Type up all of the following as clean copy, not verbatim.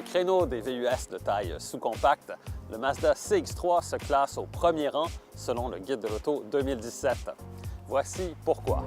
créneau des VUS de taille sous-compacte, le Mazda CX-3 se classe au premier rang selon le Guide de l'auto 2017. Voici pourquoi.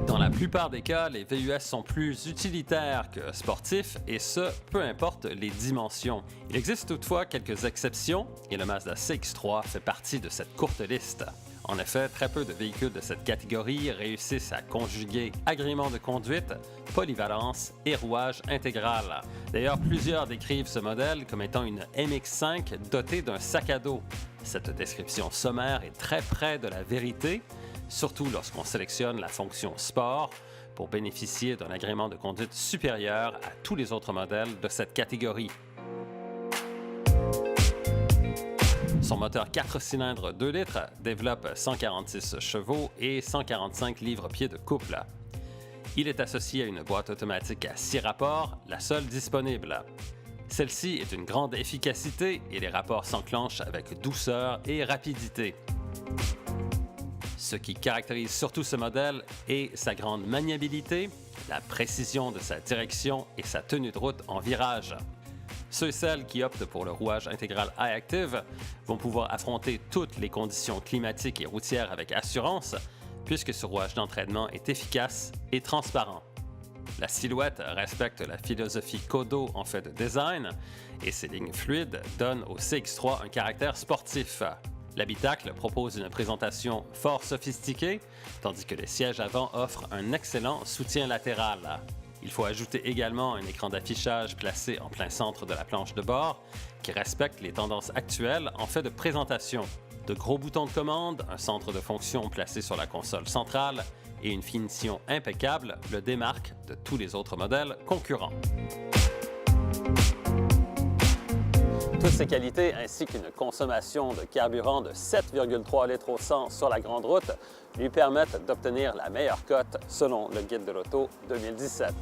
Dans la plupart des cas, les VUS sont plus utilitaires que sportifs, et ce, peu importe les dimensions. Il existe toutefois quelques exceptions, et le Mazda CX-3 fait partie de cette courte liste. En effet, très peu de véhicules de cette catégorie réussissent à conjuguer agrément de conduite, polyvalence et rouage intégral. D'ailleurs, plusieurs décrivent ce modèle comme étant une MX-5 dotée d'un sac à dos. Cette description sommaire est très près de la vérité, surtout lorsqu'on sélectionne la fonction Sport pour bénéficier d'un agrément de conduite supérieur à tous les autres modèles de cette catégorie. Son moteur 4 cylindres 2 litres développe 146 chevaux et 145 livres-pieds de couple. Il est associé à une boîte automatique à 6 rapports, la seule disponible. Celle-ci est d'une grande efficacité et les rapports s'enclenchent avec douceur et rapidité. Ce qui caractérise surtout ce modèle est sa grande maniabilité, la précision de sa direction et sa tenue de route en virage. Ceux et celles qui optent pour le rouage intégral iActive vont pouvoir affronter toutes les conditions climatiques et routières avec assurance, puisque ce rouage d'entraînement est efficace et transparent. La silhouette respecte la philosophie Kodo en fait de design, et ses lignes fluides donnent au CX-3 un caractère sportif. L'habitacle propose une présentation fort sophistiquée, tandis que les sièges avant offrent un excellent soutien latéral. Il faut ajouter également un écran d'affichage placé en plein centre de la planche de bord qui respecte les tendances actuelles en fait de présentation. De gros boutons de commande, un centre de fonction placé sur la console centrale et une finition impeccable le démarquent de tous les autres modèles concurrents. Toutes ces qualités ainsi qu'une consommation de carburant de 7,3 litres au 100 sur la grande route lui permettent d'obtenir la meilleure cote selon le Guide de l'auto 2017.